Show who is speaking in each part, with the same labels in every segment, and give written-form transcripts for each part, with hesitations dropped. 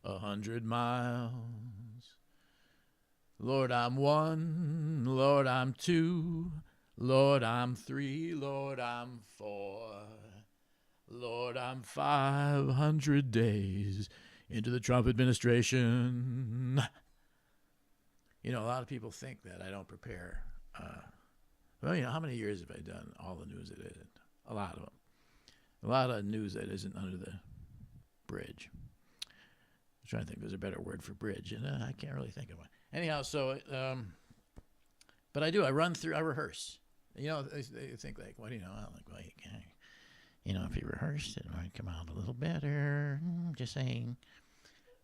Speaker 1: 100 miles. Lord, I'm one. Lord, I'm two. Lord, I'm three. Lord, I'm four. Lord, I'm 500 days into the Trump administration. You know, a lot of people think that I don't prepare. Well, you know, how many years have I done all the news that isn't? A lot of them. A lot of news that isn't under the bridge. I'm trying to think there's a better word for bridge, and I can't really think of one. Anyhow, so, but I do. I rehearse. You know, they think like, what do you know? I'm like, well, you can't. You know, if you rehearsed, it might come out a little better. Just saying.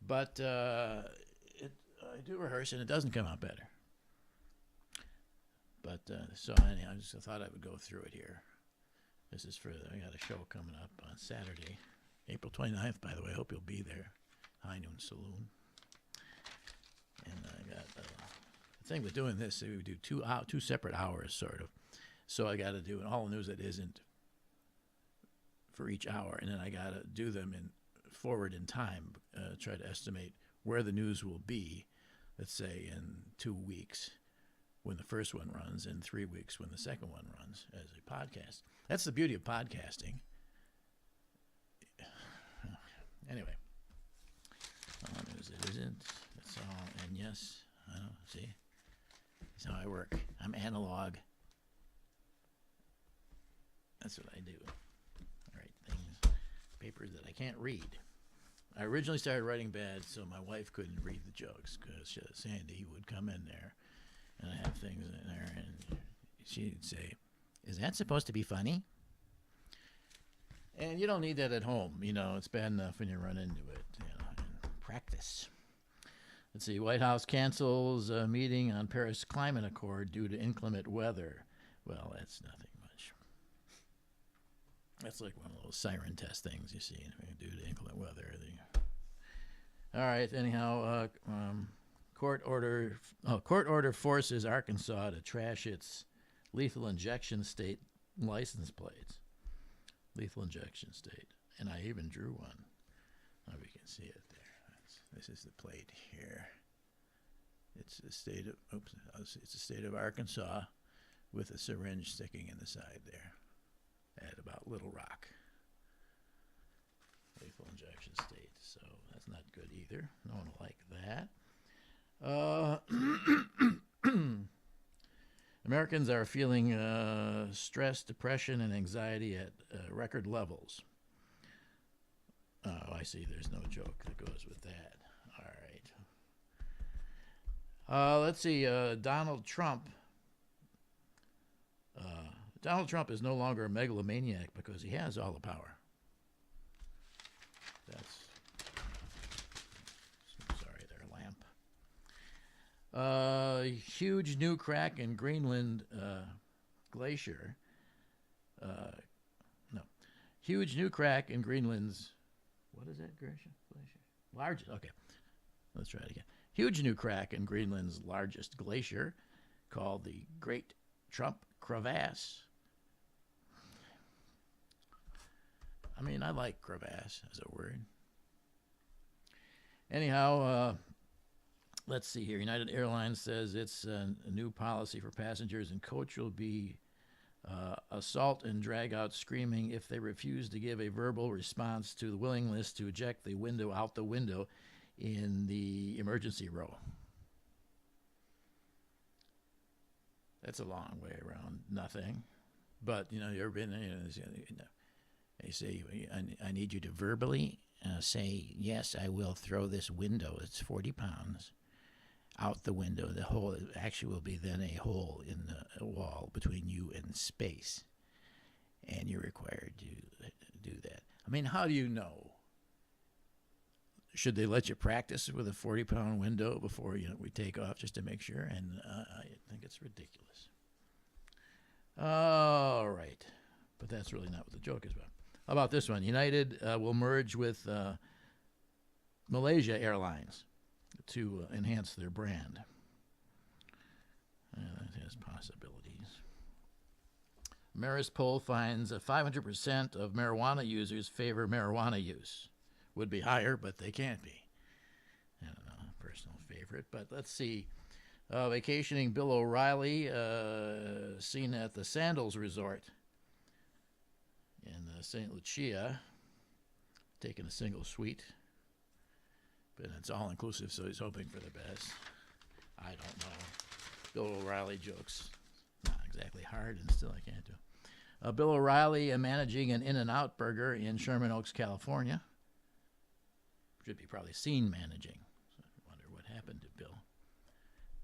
Speaker 1: But I do rehearse, and it doesn't come out better. But so anyhow, I just thought I would go through it here. This is I got a show coming up on Saturday, April 29th, by the way. I hope you'll be there. High Noon Saloon. And I got the thing with doing this, we do two separate hours, sort of. So I got to do all the news that isn't for each hour, and then I got to do them forward in time, try to estimate where the news will be, let's say in 2 weeks when the first one runs, and 3 weeks when the second one runs as a podcast. That's the beauty of podcasting. Anyway, all news it isn't. That's all. And yes, I don't see. That's how I work. I'm analog. That's what I do. I write things, papers that I can't read. I originally started writing bad so my wife couldn't read the jokes because Sandy would come in there and I have things in there and she'd say, "Is that supposed to be funny?" And you don't need that at home. You know, it's bad enough when you run into it, you know, and practice. Let's see. White House cancels a meeting on Paris Climate Accord due to inclement weather. Well, that's nothing much. That's like one of those siren test things you see due to inclement weather. All right. Anyhow, court order forces Arkansas to trash its lethal injection state license plates. Lethal injection state. And I even drew one. Oh, we can see it there. This is the plate here. It's the state of Arkansas with a syringe sticking in the side there at about Little Rock. Lethal injection state. So that's not good either. No one will like that. Americans are feeling stress, depression, and anxiety at record levels. Oh, I see. There's no joke that goes with that. All right. Let's see. Donald Trump. Donald Trump is no longer a megalomaniac because he has all the power. Sorry there, lamp. Huge new crack in Greenland glacier. Huge new crack in Greenland's. What is that glacier? Largest. Okay, let's try it again. Huge new crack in Greenland's largest glacier, called the Great Trump Crevasse. I mean, I like crevasse as a word. Anyhow, let's see here. United Airlines says it's a new policy for passengers and coach will be assault and drag out screaming if they refuse to give a verbal response to the willingness to eject the window out the window in the emergency row. That's a long way around nothing. But, you know, you ever been, they say, I need you to verbally say, yes, I will throw this window. It's 40 pounds out the window. The hole actually will be then a hole in the wall between you and space. And you're required to do that. I mean, how do you know? Should they let you practice with a 40-pound window before we take off just to make sure? And I think it's ridiculous. All right. But that's really not what the joke is about. How about this one? United will merge with Malaysia Airlines to enhance their brand. That has possibilities. Marist poll finds 500% of marijuana users favor marijuana use. Would be higher, but they can't be. personal favorite. But let's see. Vacationing Bill O'Reilly, seen at the Sandals Resort in St. Lucia, taking a single suite. But it's all-inclusive, so he's hoping for the best. I don't know. Bill O'Reilly jokes. Not exactly hard, and still I can't do. Bill O'Reilly managing an In-N-Out Burger in Sherman Oaks, California. Should be probably seen managing. So I wonder what happened to Bill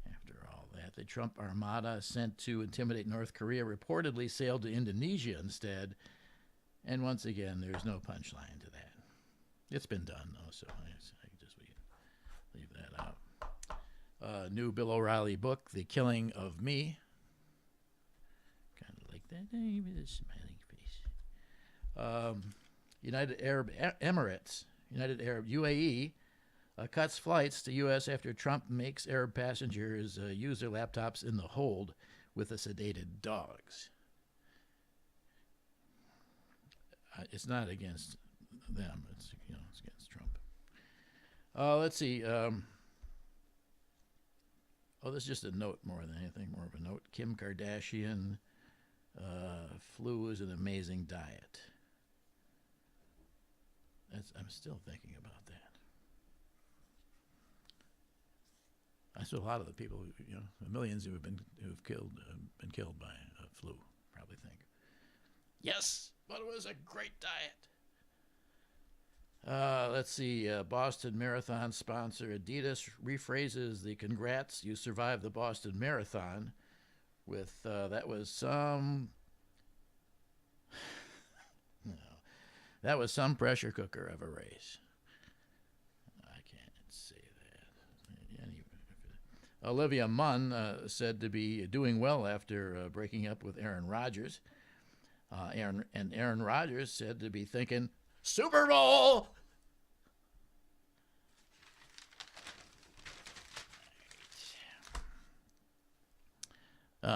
Speaker 1: after all that. The Trump Armada sent to intimidate North Korea reportedly sailed to Indonesia instead. And once again, there's no punchline to that. It's been done, though, so I just leave that out. New Bill O'Reilly book, The Killing of Me. Kind of like that name with a smiling face. United Arab Emirates, United Arab UAE, cuts flights to U.S. after Trump makes Arab passengers use their laptops in the hold with the sedated dogs. It's not against them. It's against Trump. Let's see. This is just a note more than anything. More of a note. Kim Kardashian, flu is an amazing diet. I'm still thinking about that. I saw a lot of the people, the millions who've been killed by flu, probably think, yes, but it was a great diet. Let's see. Boston Marathon sponsor Adidas rephrases the "Congrats, you survived the Boston Marathon" with that was some that was some pressure cooker of a race. I can't say that. Olivia Munn said to be doing well after breaking up with Aaron Rodgers. Aaron Rodgers said to be thinking, Super Bowl!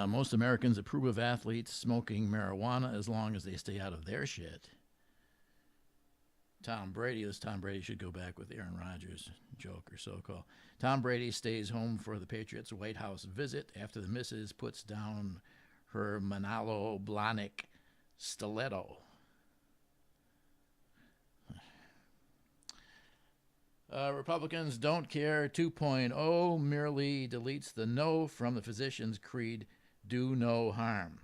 Speaker 1: Most Americans approve of athletes smoking marijuana as long as they stay out of their shit. Tom Brady should go back with Aaron Rodgers' joke or so-called. Tom Brady stays home for the Patriots' White House visit after the missus puts down her Manolo Blahnik stiletto. Republicans don't care 2.0 merely deletes the no from the physician's creed, do no harm.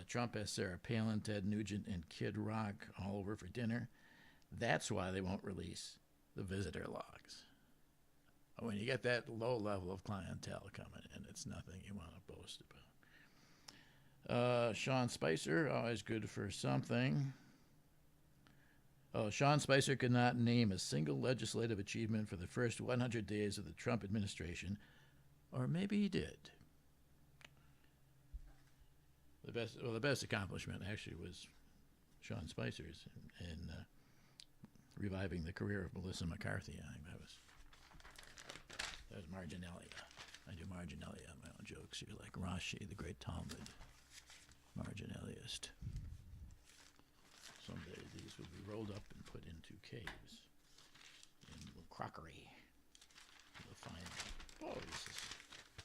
Speaker 1: Trump has Sarah Palin, Ted Nugent, and Kid Rock all over for dinner. That's why they won't release the visitor logs. When you get that low level of clientele coming in, it's nothing you want to boast about. Sean Spicer, always good for something. Sean Spicer could not name a single legislative achievement for the first 100 days of the Trump administration, or maybe he did. The best accomplishment actually was Sean Spicer's in reviving the career of Melissa McCarthy. I think that was marginalia. I do marginalia on my own jokes. You're like Rashi, the great Talmud marginaliist. Someday these will be rolled up and put into caves in crockery. You'll find, this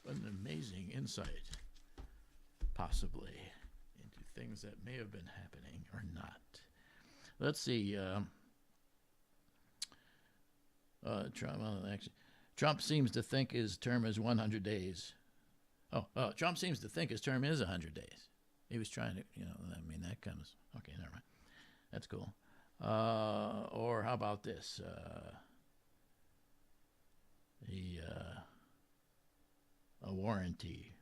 Speaker 1: is an amazing insight, possibly, into things that may have been happening or not. Let's see. Trump seems to think his term is 100 days. Trump seems to think his term is 100 days. He was trying to, that comes, okay, never mind. That's cool. Or how about this? A warranty.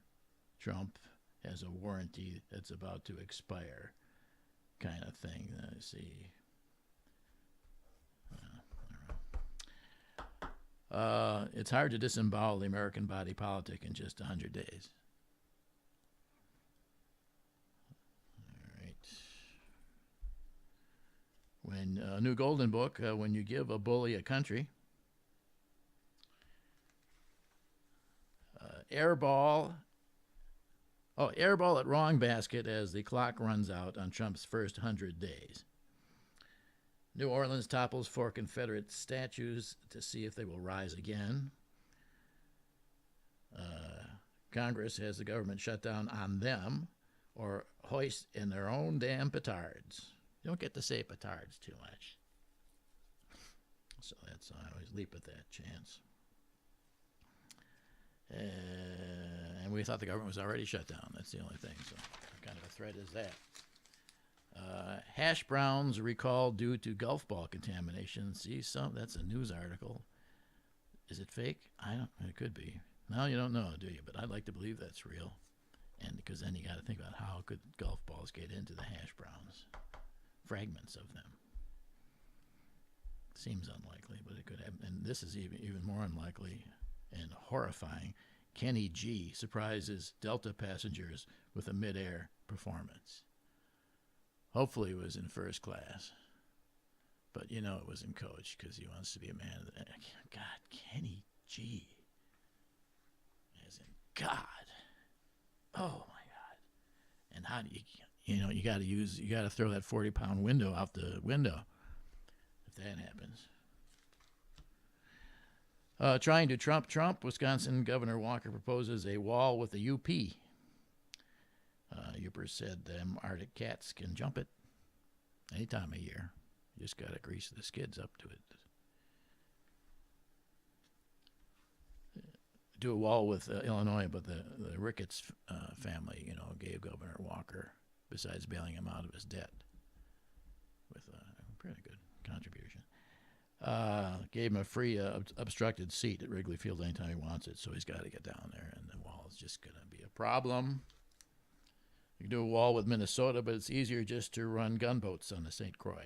Speaker 1: Trump has a warranty that's about to expire, kind of thing. Let's see. It's hard to disembowel the American body politic in just 100 days. When a new golden book, when you give a bully a country, airball at wrong basket as the clock runs out on Trump's first 100 days. New Orleans topples 4 Confederate statues to see if they will rise again. Congress has the government shut down on them or hoist in their own damn petards. You don't get to say petards too much. So that's, I always leap at that chance. And we thought the government was already shut down. That's the only thing. So what kind of a threat is that? Hash browns recalled due to golf ball contamination. See, that's a news article. Is it fake? It could be. No, you don't know, do you? But I'd like to believe that's real. And because then you got to think about how could golf balls get into the hash browns? Fragments of them. Seems unlikely, but it could happen. And this is even more unlikely and horrifying. Kenny G surprises Delta passengers with a mid-air performance. Hopefully it was in first class. But you know it was in coach because he wants to be a man of the... God, Kenny G. As in God. Oh, my God. And how do you got to throw that 40-pound window out the window if that happens. Trying to Trump, Wisconsin Governor Walker proposes a wall with a UP. Upper said them Arctic cats can jump it any time of year. You just got to grease the skids up to it. Do a wall with Illinois, but the Ricketts family, gave Governor Walker, besides bailing him out of his debt, with a pretty good contribution. Gave him a free obstructed seat at Wrigley Field anytime he wants it, so he's got to get down there, and the wall is just going to be a problem. You can do a wall with Minnesota, but it's easier just to run gunboats on the St. Croix.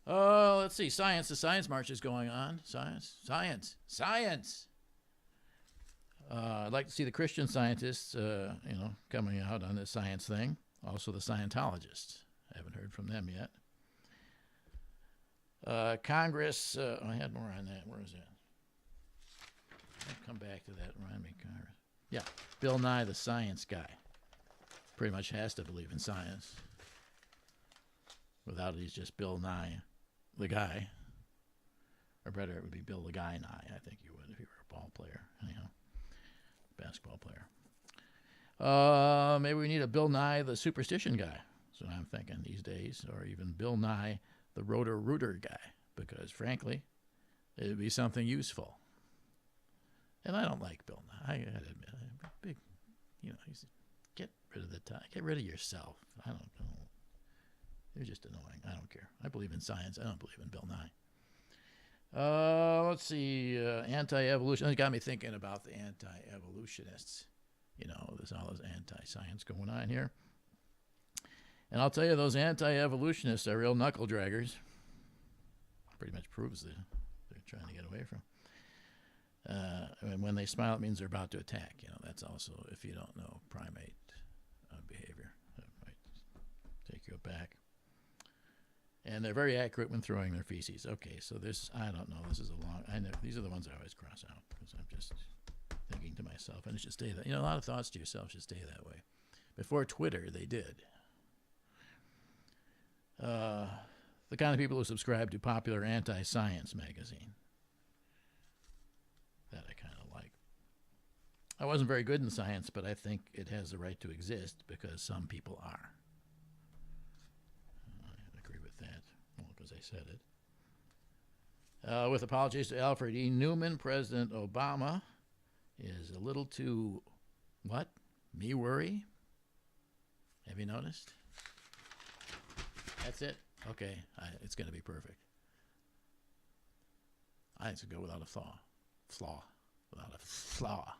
Speaker 1: Let's see. Science. The Science March is going on. Science. I'd like to see the Christian scientists, coming out on this science thing. Also the Scientologists. I haven't heard from them yet. Congress. I had more on that. Where is that? I'll come back to that. Remind me, Congress. Yeah, Bill Nye, the science guy. Pretty much has to believe in science. Without it, he's just Bill Nye, the guy. Or better, it would be Bill the Guy Nye. I think you would if you were a ball player. Anyhow, basketball player. Maybe we need a Bill Nye, the superstition guy. That's what I'm thinking these days. Or even Bill Nye, the rotor-rooter guy. Because, frankly, it would be something useful. And I don't like Bill Nye. I gotta admit, big, he's get rid of the time. Get rid of yourself. I don't know. You're just annoying. I don't care. I believe in science. I don't believe in Bill Nye. Let's see. Anti-evolution. It got me thinking about the anti-evolutionists. There's all this anti-science going on here. And I'll tell you, those anti-evolutionists are real knuckle draggers. Pretty much proves that they're trying to get away from. And when they smile, it means they're about to attack. That's also, if you don't know, primate behavior. That might take you aback. And they're very accurate when throwing their feces. Okay, so this, I don't know. This is these are the ones I always cross out because I'm just thinking to myself, and it should stay that. A lot of thoughts to yourself should stay that way. Before Twitter, they did. The kind of people who subscribe to popular anti-science magazine. That I kind of like. I wasn't very good in science, but I think it has the right to exist because some people are. I agree with that. Well, because I said it. With apologies to Alfred E. Newman, President Obama is a little too, what? Me worry? Have you noticed? That's it? Okay, it's going to be perfect. I think it's going to go without a flaw. Without a flaw.